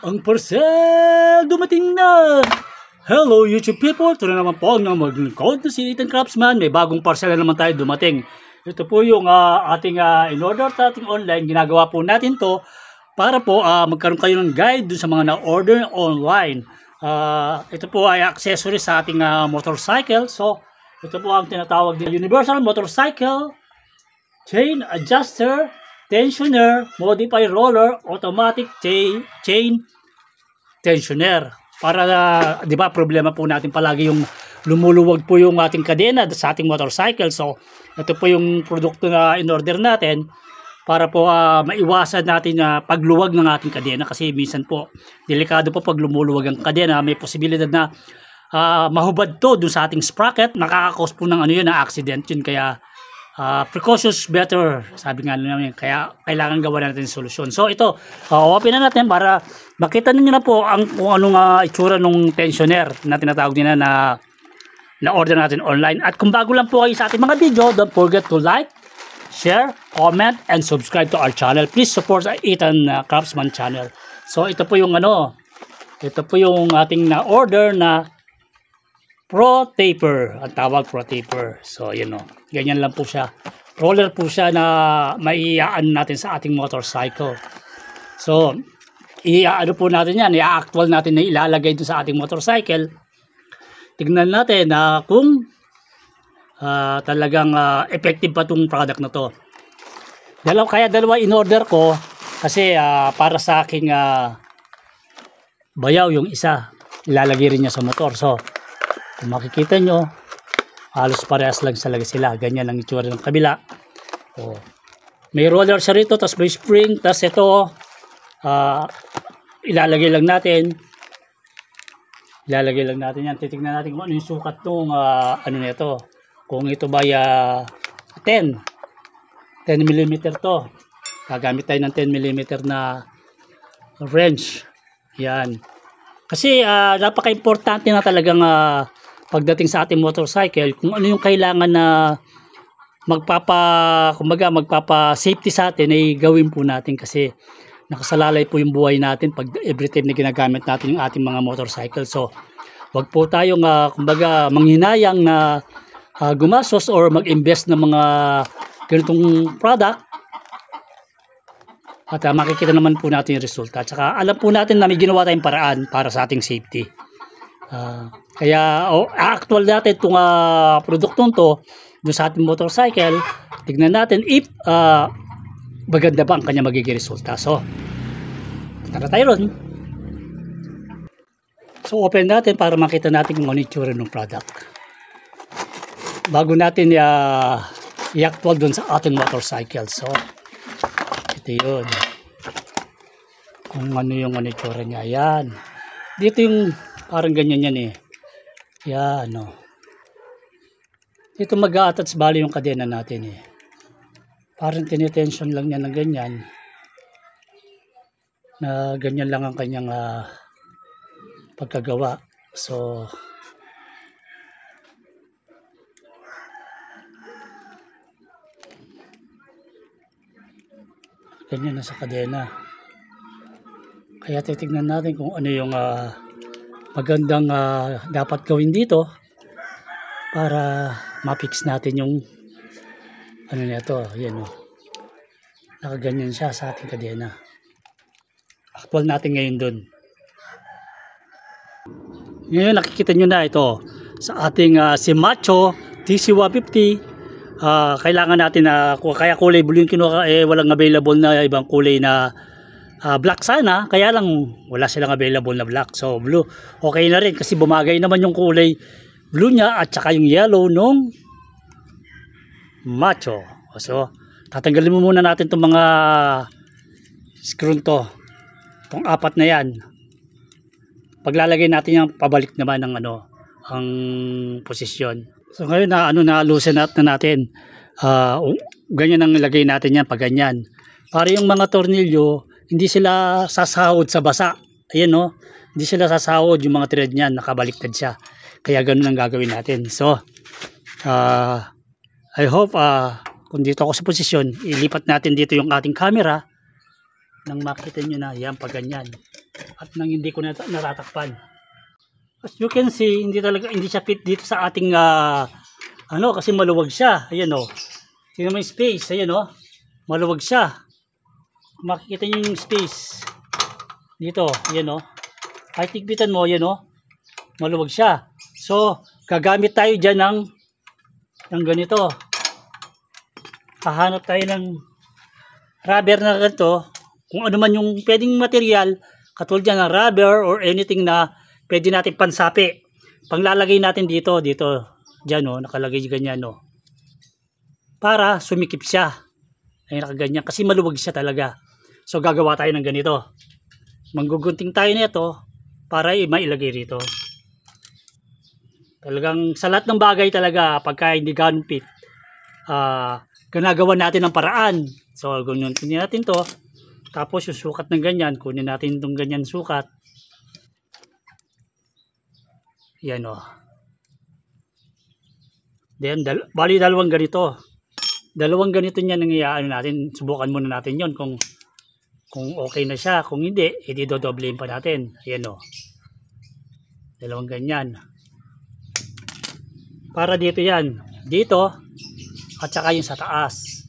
Ang parcel dumating na! Hello YouTube people! Ito na naman po ang mag-code na si Ethan Craftsman. May bagong parcel na naman tayo dumating. Ito po yung ating in-order sa ating online. Ginagawa po natin to para po magkaroon kayo ng guide dun sa mga na-order online. Ito po ay accessory sa ating motorcycle. So, ito po ang tinatawag din Universal Motorcycle Chain Adjuster, Tensioner, Modify Roller, Automatic Chain Tensioner. Para, di ba, problema po natin palagi yung lumuluwag po yung ating kadena sa ating motorcycle. So, ito po yung produkto na in-order natin para po maiwasan natin na pagluwag ng ating kadena. Kasi minsan po, delikado po pag lumuluwag ang kadena. May posibilidad na mahubad to dun sa ating sprocket. Nakakakos po ng ano yun, na accident yun. Kaya, precautions better, sabi nga namin, kaya kailangan gawa natin solusyon. So ito, open na natin para makita niyo na po kung anong itsura ng tensioner na tinatawag nila na order natin online. At kung bago lang po kayo sa ating mga video, don't forget to like, share, comment, and subscribe to our channel. Please support our Ethan Craftsman channel. So ito po yung ito po yung ating na-order na Pro Taper, ang tawag Pro Taper. So yun o, ganyan lang po siya. Roller po siya na maiaan natin sa ating motorcycle. So iaano po natin yan, i-actual natin na ilalagay dun sa ating motorcycle. Tignan natin kung talagang effective pa itong product na to. Kaya dalawa in order ko kasi para sa aking bayaw yung isa, ilalagay rin niya sa motor. So kung makikita nyo, halos parehas lang talaga sila. Ganyan ang itsura ng kabila. May roller siya rito, tapos may spring, tapos ito, ilalagay lang natin. Ilalagay lang natin yan. Titignan natin kung ano yung sukat ng ano nito. Kung ito ba 10 mm to. Gagamit tayo ng 10 mm na wrench. Yan. Kasi napaka-importante na talagang pagdating sa ating motorcycle, kung ano yung kailangan na magpapa safety sa atin ay gawin po natin kasi nakasalalay po yung buhay natin pag every time na ginagamit natin yung ating mga motorcycle. So wag po tayong kumbaga manghinayang na gumastos or mag-invest ng mga ganitong product at makikita naman po natin yung resulta. At saka alam po natin na may ginawa tayong paraan para sa ating safety. Kaya actual natin itong produktong to doon sa ating motorcycle. Tignan natin if maganda ba ang kanya magiging resulta. So tara tayo ron. So open natin para makita natin kung ano itsura ng product bago natin i-actual doon sa ating motorcycle. So ito yun, kung ano yung itsura niya. Yan, dito yung parang ganyan yan eh. Yan dito mag-a-attach bali yung kadena natin eh. Parang tinitension lang niya ng ganyan, na ganyan lang ang kanyang pagkagawa. So ganyan na sa kadena. Kaya titignan natin kung ano yung magandang dapat gawin dito para ma-fix natin yung ano nito. Yan nakaganyan siya sa ating kadena. Actual natin ngayon dun. Ngayon nakikita nyo na ito sa ating Shimano TC150. Kailangan natin kaya kulay blue yung kinuha, walang available na ibang kulay na black sana, kaya lang wala silang available na black. So blue okay na rin kasi bumagay naman yung kulay blue niya at saka yung yellow nung Macho. So tatanggalin mo muna natin itong mga screw to, itong apat na yan. Paglalagay natin yung pabalik naman ng ang posisyon. So ngayon na loosen up na natin. Ganyan ang ilagay natin yan pag ganyan. Para yung mga tornilyo hindi sila sasahod sa basa. Ayan hindi sila sasahod yung mga thread niyan, nakabaliktad siya. Kaya ganun ang gagawin natin. So I hope kung dito ako sa posisyon, ilipat natin dito yung ating camera nang makita nyo na yan pag ganyan. At nang hindi ko natatakpan. As you can see, hindi siya fit dito sa ating kasi maluwag siya. Ayan o. Tingnan mo yung space. Ayan o. Maluwag siya. Makikita nyo yung space. Dito. Ayan o. Kahit tigpitan mo, ayan o. Maluwag siya. So, gagamit tayo dyan ng ganito. Hahanap tayo ng rubber na ganito. Kung ano man yung pwedeng material, katulad dyan ng rubber or anything na pwede natin pansapi. Panglalagay natin dito, dyan o, nakalagay ganyan o. Para sumikip siya. Ay nakaganyan, kasi maluwag siya talaga. So gagawa tayo ng ganito. Manggugunting tayo nito para mailagay rito. Talagang sa lahat ng bagay talaga, pagka hindi ganun fit, ginagawa natin ng paraan. So kunin natin to. Tapos yung sukat ng ganyan, kunin natin itong ganyan sukat. Yan o. Then, bali dalawang ganito. Dalawang ganito niya nangyayaan natin. Subukan muna natin yon kung okay na siya. Kung hindi, edi dodoblein pa natin. Ayan o. Dalawang ganyan. Para dito yan. Dito, at saka yung sa taas.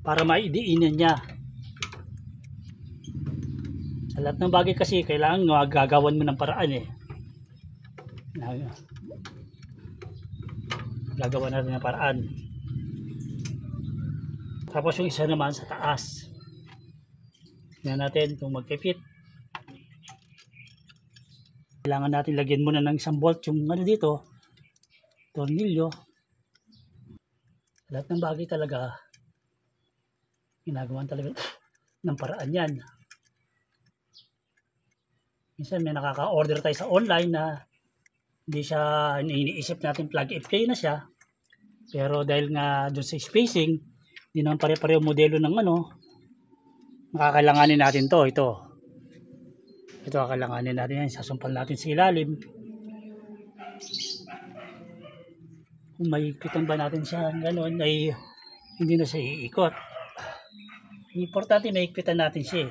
Para maidiinan niya. Sa lahat ng bagay kasi, kailangan gagawan mo ng paraan eh. Gagawa natin ng paraan. Tapos yung isa naman sa taas. Tingnan natin kung mag-fit. Kailangan natin lagyan muna ng isang bolt yung dito. Tornilyo. Lahat ng bagay talaga ginagawan talaga ng paraan yan. Minsan may nakaka-order tayo sa online na hindi siya iniisip natin plug and play na siya. Pero dahil nga doon sa spacing, hindi naman pare-pareho modelo ng makakailanganin natin to. Ito kakailanganin natin yan. Sasumpal natin sa ilalim. Kung may ikitan ba natin siya gano'n, ay hindi na siya iikot. Importante may ikitan natin siya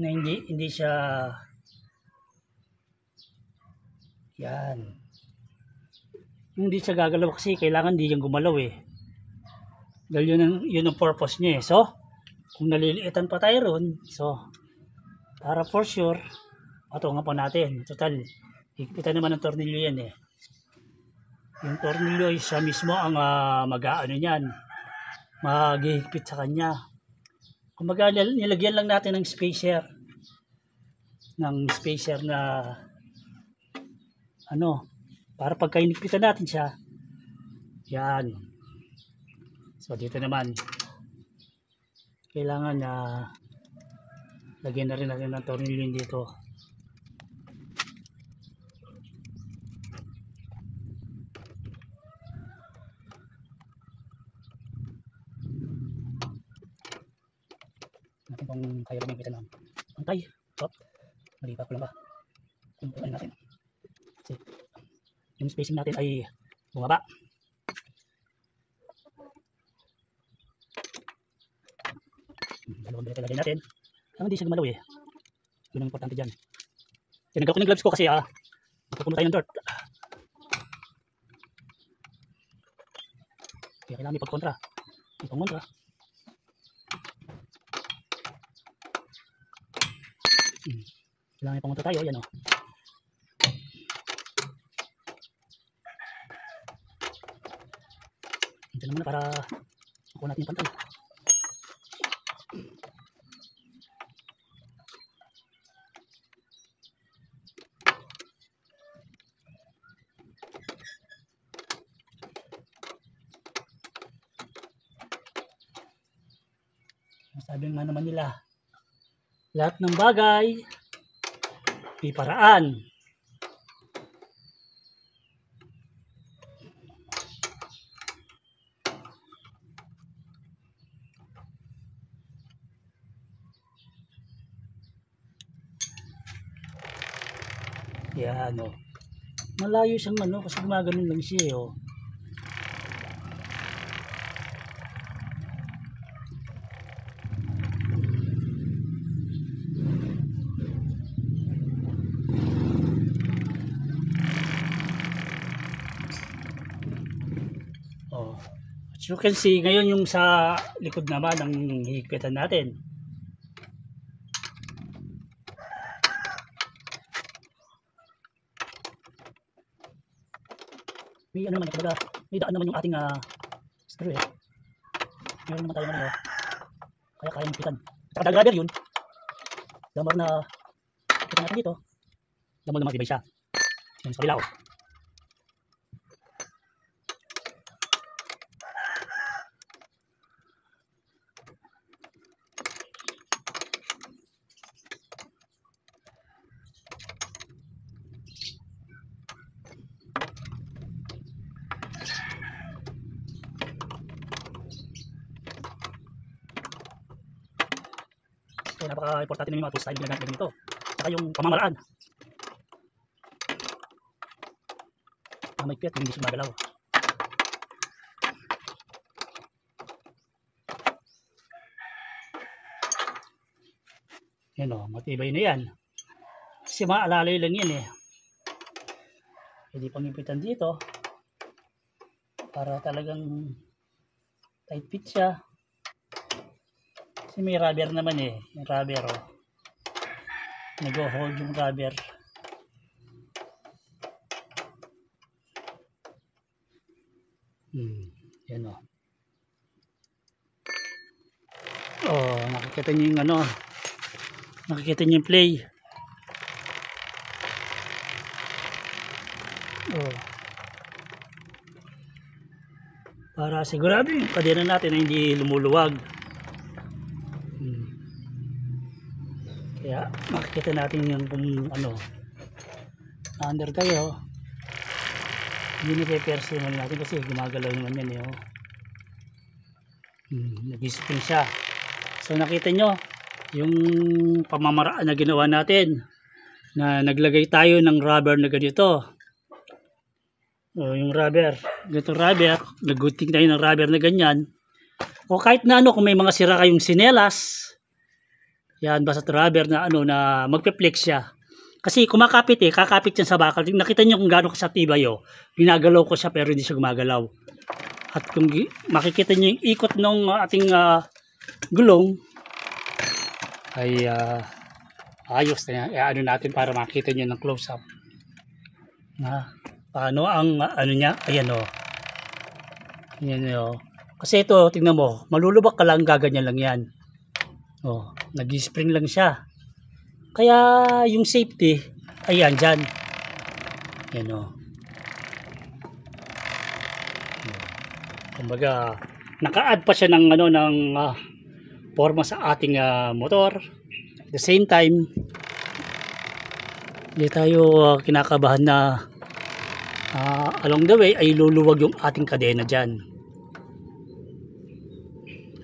na hindi siya yan. Hindi siya gagalaw kasi kailangan di yung gumalaw eh. Dahil yun ang purpose niya eh. So, kung naliliitan pa tayo ron, so, para for sure, patungan pa natin. Total, higpitan naman ng tornilyo yan eh. Yung tornilyo siya mismo ang mag-aano niyan. Maghihigpit sa kanya. Kumbaga nilagyan lang natin ng spacer. Ng spacer na para pagka hinigpitan natin siya, yan. So dito naman kailangan na lagyan na rin natin ng tornilyo dito. Natin kung kaya rin kita ng pantay. Mali pa ko lang ba? Kumpulan natin. Kasi yung spacing natin ay bumaba. Dalawang betel lagay natin. Ang hindi siya gumalaw eh. Yun ang importante dyan. Tinagay ko ng gloves ko kasi pupuno tayo ng dirt. Kaya kailangan may pagkontra. Ipangontra. Kailangan ipangontra tayo. Yan o. Ito naman na para makuha natin yung pantay. Sabi nga naman nila, lahat ng bagay may paraan. Yan o. Malayo siyang kasi gumaganon lang siya o. Oh. As you can see, ngayon yung sa likod naman ang hihigpitan natin. May ano naman, may daan naman yung ating screw eh. Meron naman tayo naman kaya kaya higpitan. Saka grabber yun. Damar na higpitan natin dito. Damar na matibay siya. Yan sa kabila oh. So, napaka-importante na yung mga tools tayo ginagamit nito. Saka yung pamamaraan. May piyat, hindi siya magalaw. Yan o, matibay na yan. Kasi maalalay lang yan eh. Hindi pang ipitan dito. Para talagang tight fit siya. Kasi may rubber naman eh. Yung rubber oh. Nag-hold yung rubber. Yan oh. Oh, nakikita niyo yung ano. Nakikita niyo yung play. Oh. Para sigurado yung kadena natin na hindi lumuluwag. Kaya makikita natin yung kung ano under tayo hindi nipe-perse naman natin kasi gumagalaw naman yan eh, oh. Nag-spin siya. So nakita nyo yung pamamaraan na ginawa natin na naglagay tayo ng rubber na ganito. Yung rubber, ganito rubber, nag-gunting tayo ng rubber na ganyan. O kahit na ano, kung may mga sira kayong sinelas, yan, basta rubber na ano na magpe-flex siya. Kasi kumakapit eh, kakapit yan sa bakal. Nakita niyo kung gaano ka sa tibay oh. Ginagalaw ko siya pero hindi siya gumagalaw. At kung makikita niyo yung ikot ng ating gulong ay ayos na yan. Ano natin para makita niyo ng close up. Na paano ang ano niya? Ayan oh. Ayan oh. Kasi ito, tingnan mo, malulubak ka lang, gaganyan lang yan. Oh, nag-spring lang siya. Kaya yung safety ayan dyan. Yan o. Kumbaga naka-add pa siya ng ano ng forma sa ating motor. At the same time hindi tayo kinakabahan na along the way ay luluwag yung ating kadena dyan.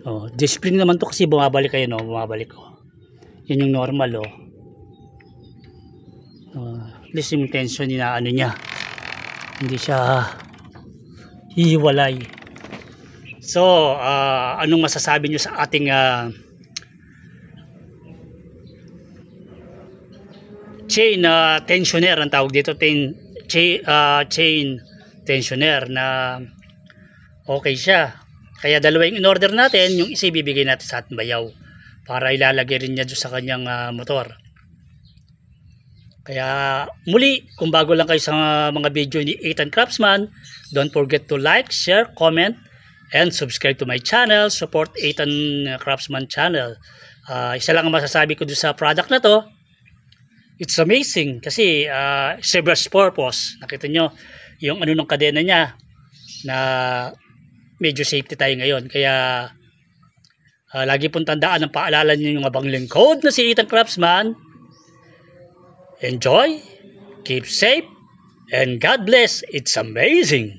Oh, spring naman to kasi bumabalik kayo no, bumabalik ko. Yan yung normal oh. At least yung tension niya ano niya. Hindi siya hihiwalay. So, anong masasabi niyo sa ating chain tensioner ang tawag dito, chain tensioner na okay siya. Kaya dalawa yung in-order natin, yung isa ibibigay natin sa ating bayaw para ilalagay rin niya doon sa kanyang motor. Kaya muli, kung bago lang kayo sa mga video ni Ethan Craftsman, don't forget to like, share, comment, and subscribe to my channel. Support Ethan Craftsman channel. Isa lang ang masasabi ko doon sa product na to. It's amazing kasi service purpose. Nakita nyo yung ano ng kadena niya na medyo safety tayo ngayon. Kaya lagi pong tandaan ang paalala niyo yung abang lingkod na si Ethan Craftsman. Enjoy, keep safe, and God bless. It's amazing.